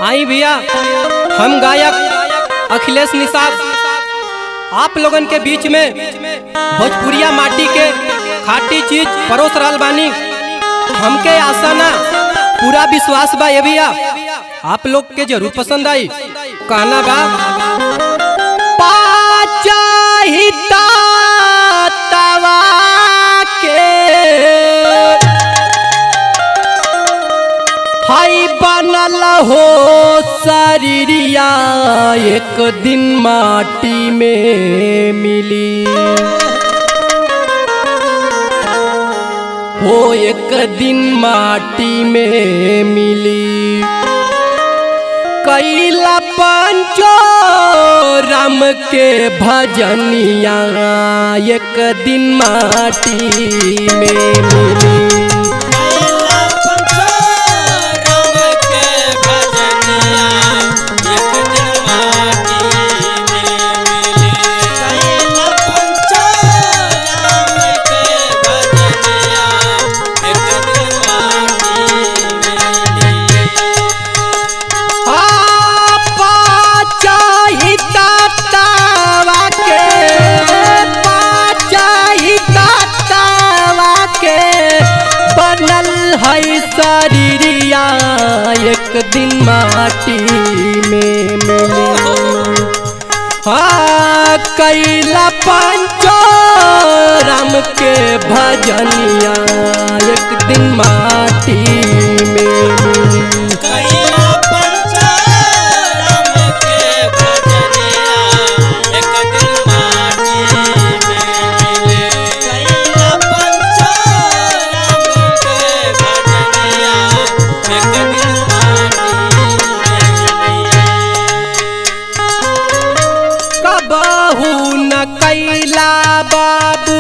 आई भैया, हम गायक अखिलेश निषाद आप लोगन के बीच में भोजपुरिया माटी के खाटी चीज परोस रहल बानी। हमके आशा ना पूरा विश्वास बा ये भैया आप लोग के जरूर पसंद आई। कहना बा पाचाहिता तवा के हाई बनल हो शरीरिया एक दिन माटी में मिली हो एक दिन माटी में मिली। कैला पंचो राम के भजनिया एक दिन माटी में मिली। शरीरिया एक दिन माटी में मिली। हाँ कैला पंचो राम के भजनिया एक दिन माटी में मिली। कैला बाबू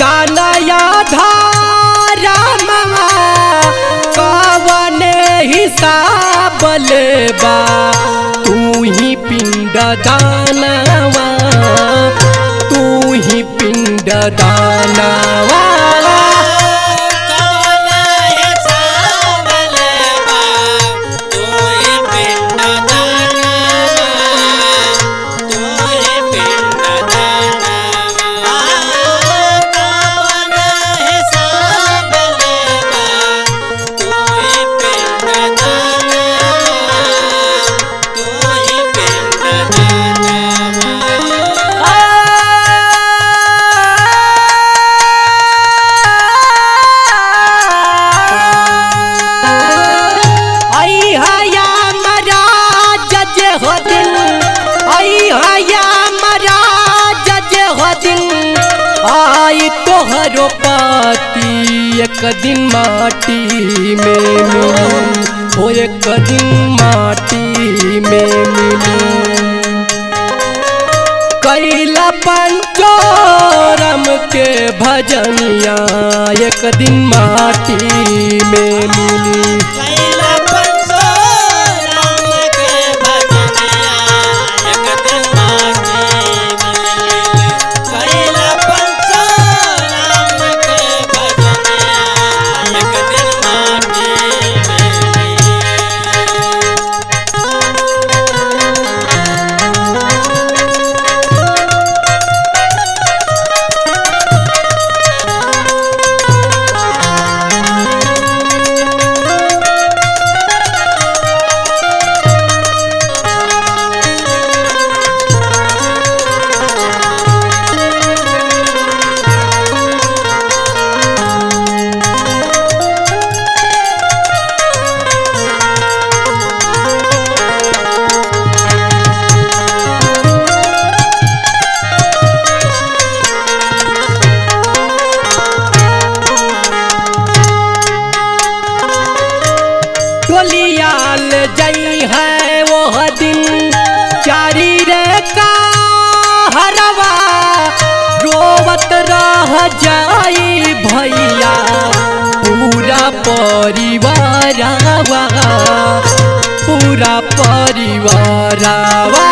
गानया धारा कवन हिसाब लेबा तू ही पिंड दानवा तू ही पिंड दानवा। आई तोहरो पाती एक दिन माटी में मिली हो एक दिन माटी में मिली। कैला पंचो राम के भजनिया एक दिन माटी में मिली। टोलियाल जई है वो दिन चारी रे का हरवा रोवत रह जाई भैया पूरा परिवारवा पूरा परिवारवा।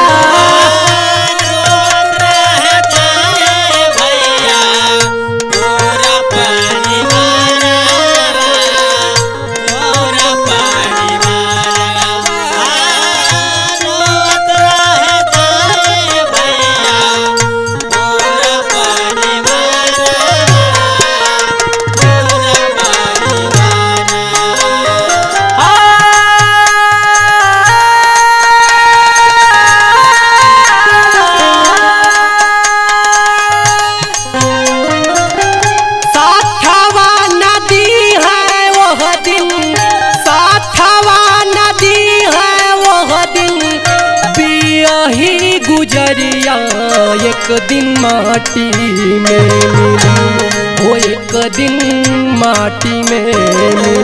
एक दिन माटी में मिली, हो एक दिन माटी में मिली।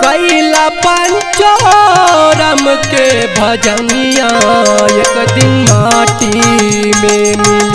कैला पंचोरम के भजनिया एक दिन माटी में मिली।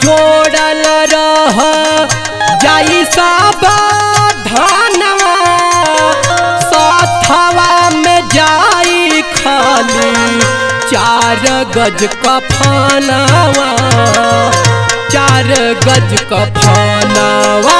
जोड़ल रह जाई सब धनवा, साथवा में जाई खाली 4 गज कफनवा, 4 गज कफनवा।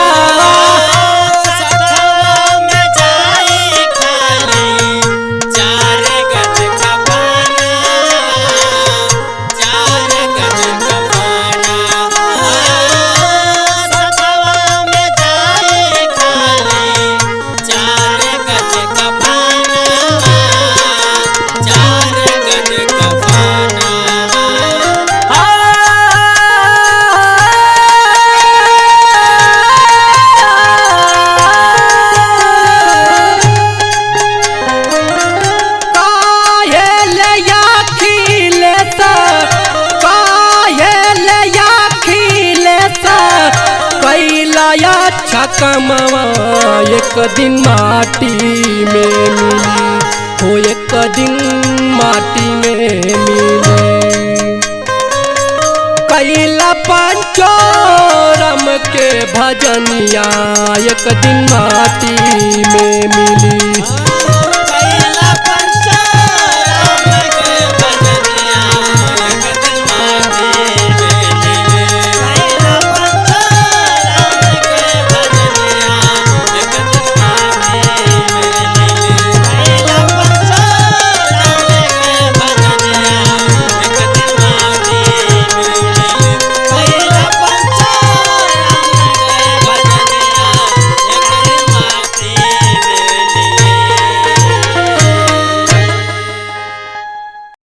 कमवा एक दिन माटी में मिली, हो एक दिन माटी में मिली। कैला पंचोरम के भजनिया एक दिन माटी में